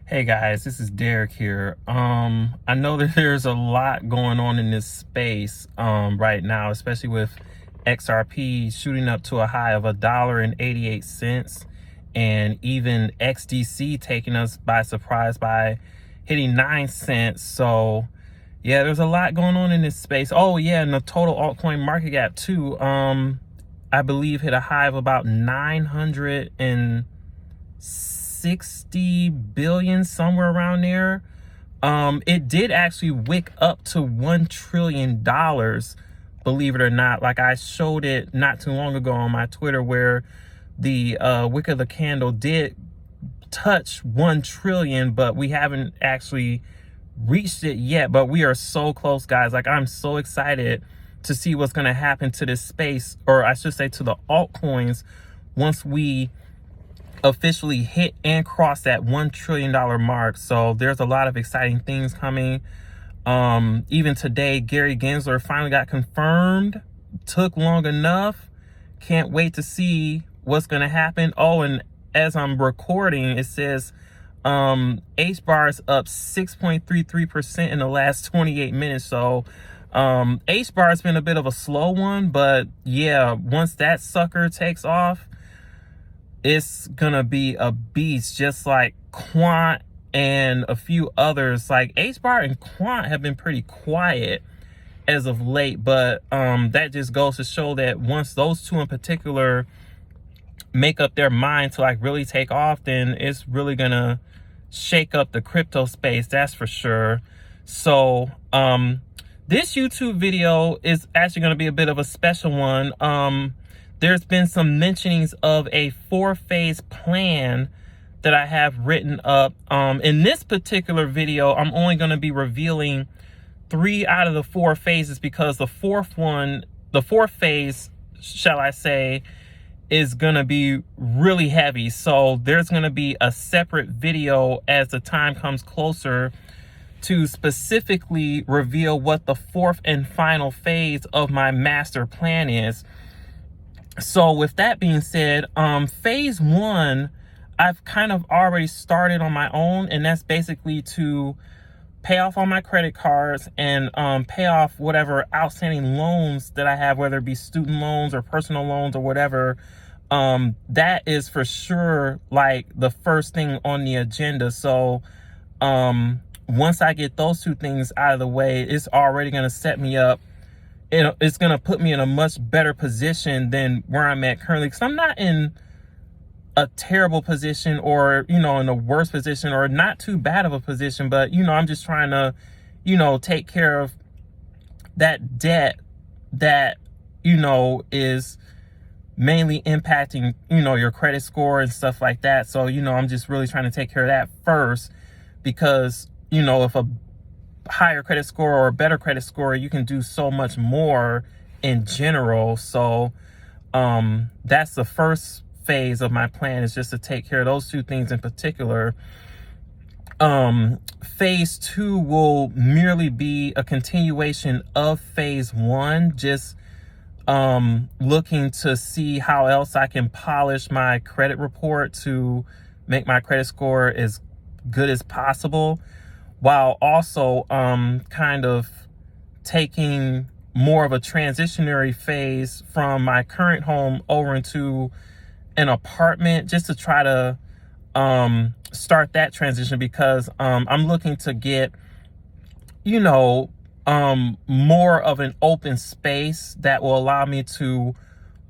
Hey guys, this is Derek here. I know that there's a lot going on in this space right now, especially with XRP shooting up to a high of $1.88, and even XDC taking us by surprise by hitting 9 cents. So yeah, there's a lot going on in this space. Oh yeah, and the total altcoin market cap too, I believe hit a high of about 960 billion, somewhere around there. It did actually wick up to $1 trillion, believe it or not. Like I showed it not too long ago on my Twitter, where the wick of the candle did touch 1 trillion, but we haven't actually reached it yet. But we are so close, guys. Like, I'm so excited to see what's going to happen to this space, or I should say to the altcoins, once we officially hit and cross that $1 trillion mark. So there's a lot of exciting things coming. Even today, Gary Gensler finally got confirmed. Took long enough. Can't wait to see what's going to happen. Oh, and as I'm recording, it says HBAR is up 6.33% in the last 28 minutes. So HBAR has been a bit of a slow one, but yeah, once that sucker takes off, it's gonna be a beast, just like Quant and a few others. Like HBAR and Quant have been pretty quiet as of late, but that just goes to show that once those two in particular make up their mind to like really take off, then it's really gonna shake up the crypto space, that's for sure. So this YouTube video is actually going to be a bit of a special one. There's been some mentionings of a 4-phase plan that I have written up. In this particular video, I'm only going to be revealing 3 out of the 4 phases, because the fourth phase, shall I say, is going to be really heavy. So there's going to be a separate video as the time comes closer to specifically reveal what the 4th and final phase of my master plan is. So with that being said, phase 1, I've kind of already started on my own, and that's basically to pay off all my credit cards and pay off whatever outstanding loans that I have, whether it be student loans or personal loans or whatever. That is for sure like the first thing on the agenda. So once I get those 2 things out of the way, it's already going to set me up. It's going to put me in a much better position than where I'm at currently, because I'm not in a terrible position, or, you know, in a worse position, or not too bad of a position, but, you know, I'm just trying to, you know, take care of that debt that, you know, is mainly impacting, you know, your credit score and stuff like that. So, you know, I'm just really trying to take care of that first, because, you know, if a higher credit score or a better credit score, you can do so much more in general. So that's the first phase of my plan, is just to take care of those 2 things in particular. Phase 2 will merely be a continuation of phase 1, just looking to see how else I can polish my credit report to make my credit score as good as possible, while also kind of taking more of a transitionary phase from my current home over into an apartment, just to try to start that transition, because I'm looking to get, you know, more of an open space that will allow me to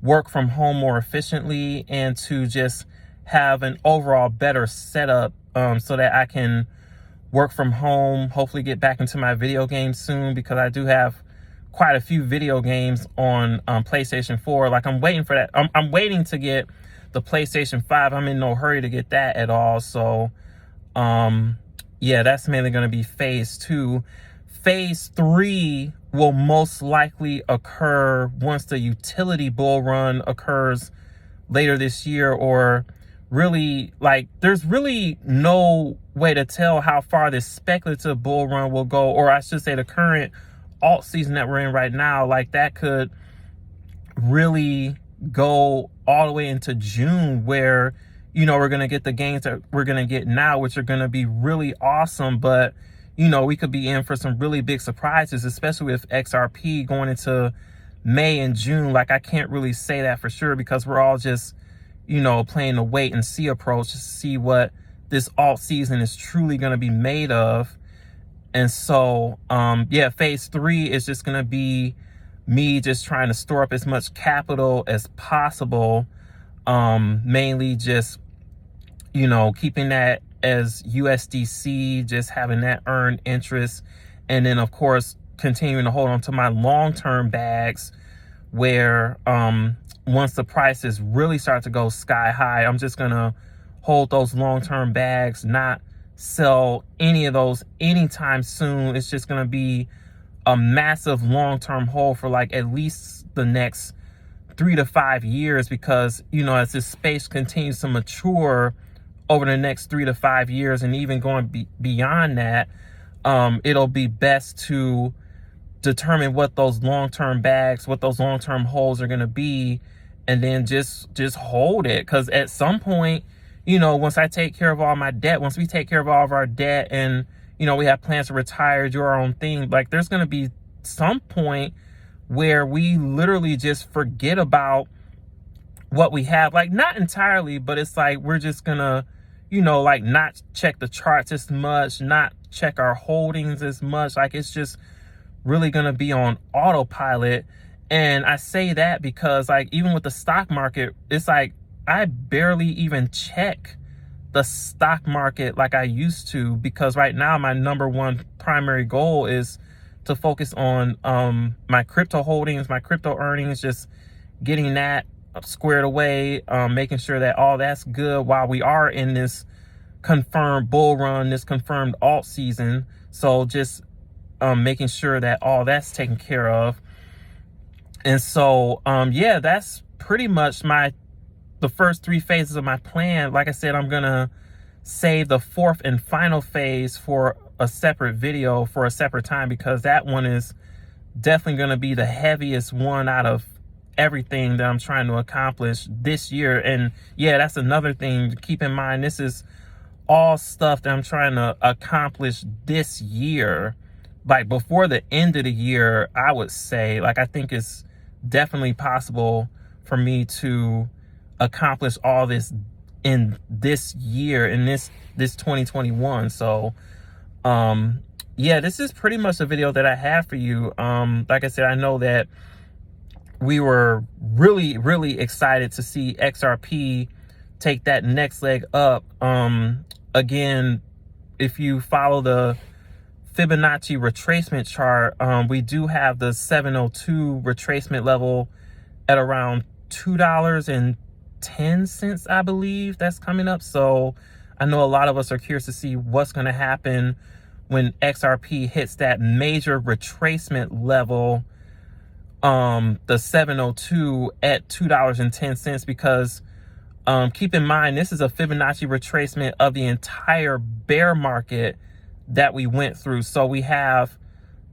work from home more efficiently, and to just have an overall better setup, so that I can work from home, hopefully get back into my video games soon, because I do have quite a few video games on PlayStation 4. Like, I'm waiting for that. I'm waiting to get the PlayStation 5. I'm in no hurry to get that at all. So yeah, that's mainly going to be phase 2. Phase 3 will most likely occur once the utility bull run occurs later this year, or really, like, there's really no way to tell how far this speculative bull run will go, or I should say the current alt season that we're in right now. Like, that could really go all the way into June, where you know, we're going to get the gains that we're going to get now, which are going to be really awesome. But, you know, we could be in for some really big surprises, especially with XRP going into May and June. Like, I can't really say that for sure because we're all just, you know, playing the wait and see approach to see what this alt season is truly going to be made of. And so, yeah, phase 3 is just going to be me just trying to store up as much capital as possible. Mainly just, you know, keeping that as USDC, just having that earned interest. And then, of course, continuing to hold on to my long-term bags where once the prices really start to go sky high, I'm just going to hold those long-term bags, not sell any of those anytime soon. It's just going to be a massive long-term hold for like at least the next 3 to 5 years, because, you know, as this space continues to mature over the next 3 to 5 years and even going beyond that, it'll be best to determine what those long-term bags, what those long-term holds are going to be, and then just hold it. Because at some point, you know, once I take care of all my debt, once we take care of all of our debt and, you know, we have plans to retire, do our own thing, like there's going to be some point where we literally just forget about what we have. Like, not entirely, but it's like we're just going to, you know, like not check the charts as much, not check our holdings as much. Like, it's just really going to be on autopilot. And I say that because, like, even with the stock market, it's like I barely even check the stock market like I used to, because right now my number one primary goal is to focus on my crypto holdings, my crypto earnings, just getting that squared away, making sure that all that's good while we are in this confirmed bull run, this confirmed alt season. So just making sure that all that's taken care of. And so, yeah, that's pretty much the first 3 phases of my plan. Like I said, I'm going to save the 4th and final phase for a separate video, for a separate time, because that one is definitely going to be the heaviest one out of everything that I'm trying to accomplish this year. And yeah, that's another thing to keep in mind. This is all stuff that I'm trying to accomplish this year. Like, before the end of the year, I would say, like, I think it's definitely possible for me to accomplish all this in this year, in this 2021. So yeah, this is pretty much the video that I have for you. Like I said, I know that we were really excited to see XRP take that next leg up. Again, if you follow the Fibonacci retracement chart, we do have the 702 retracement level at around $2.10, I believe, that's coming up. So I know a lot of us are curious to see what's going to happen when XRP hits that major retracement level, the 702 at $2.10, because keep in mind, this is a Fibonacci retracement of the entire bear market that we went through. So we have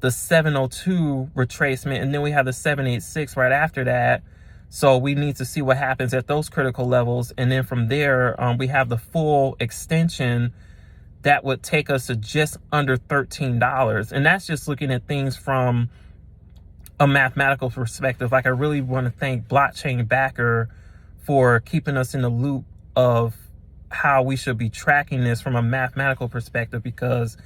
the 702 retracement, and then we have the 786 right after that. So we need to see what happens at those critical levels. And then from there, we have the full extension that would take us to just under $13. And that's just looking at things from a mathematical perspective. Like, I really want to thank Blockchain Backer for keeping us in the loop of how we should be tracking this from a mathematical perspective, because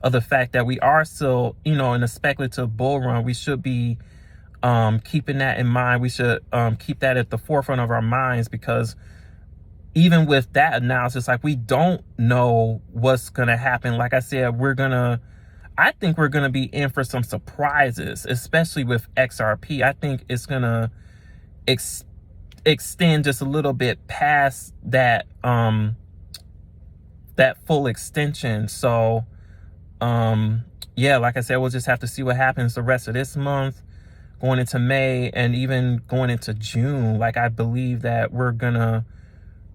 of the fact that we are still, you know, in a speculative bull run. We should be keeping that in mind. We should keep that at the forefront of our minds, because even with that analysis, like, we don't know what's going to happen. Like I said, I think we're going to be in for some surprises, especially with XRP. I think it's going to extend just a little bit past that, that full extension. So, yeah, like I said, we'll just have to see what happens the rest of this month, going into May, and even going into June. Like, I believe that we're going to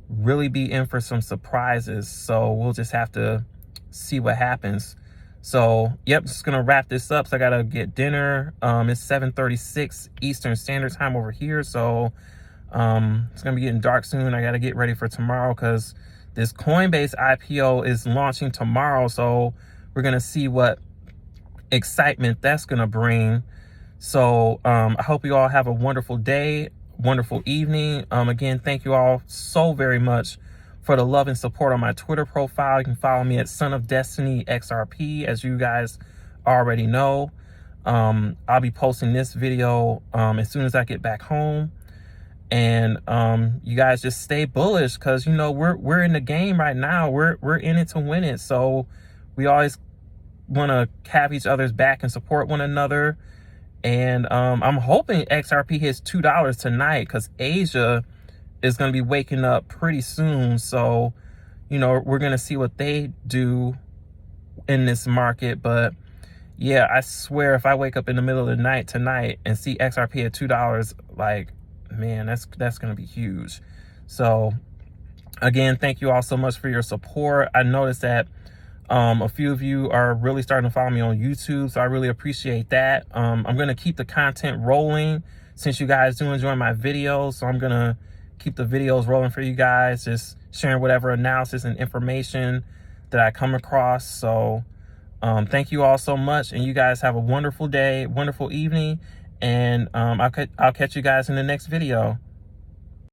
really be in for some surprises. So we'll just have to see what happens. So, yep, just going to wrap this up. So I got to get dinner. It's 7:36 Eastern Standard Time over here. So It's gonna be getting dark soon. I gotta get ready for tomorrow because this Coinbase IPO is launching tomorrow. So we're gonna see what excitement that's gonna bring. So I hope you all have a wonderful day, wonderful evening. Again, thank you all so very much for the love and support on my Twitter profile. You can follow me at SonofDestinyXRP, as you guys already know. I'll be posting this video as soon as I get back home. And you guys just stay bullish, because you know we're in the game right now. We're in it to win it. So we always want to have each other's back and support one another. And I'm hoping XRP hits $2 tonight, because Asia is going to be waking up pretty soon. So you know, we're going to see what they do in this market. But yeah, I swear, if I wake up in the middle of the night tonight and see XRP at $2, like, man, that's going to be huge. So again, thank you all so much for your support. I noticed that a few of you are really starting to follow me on YouTube, so I really appreciate that. I'm going to keep the content rolling since you guys do enjoy my videos. So I'm going to keep the videos rolling for you guys, just sharing whatever analysis and information that I come across. So thank you all so much, and you guys have a wonderful day, wonderful evening, and I'll catch you guys in the next video.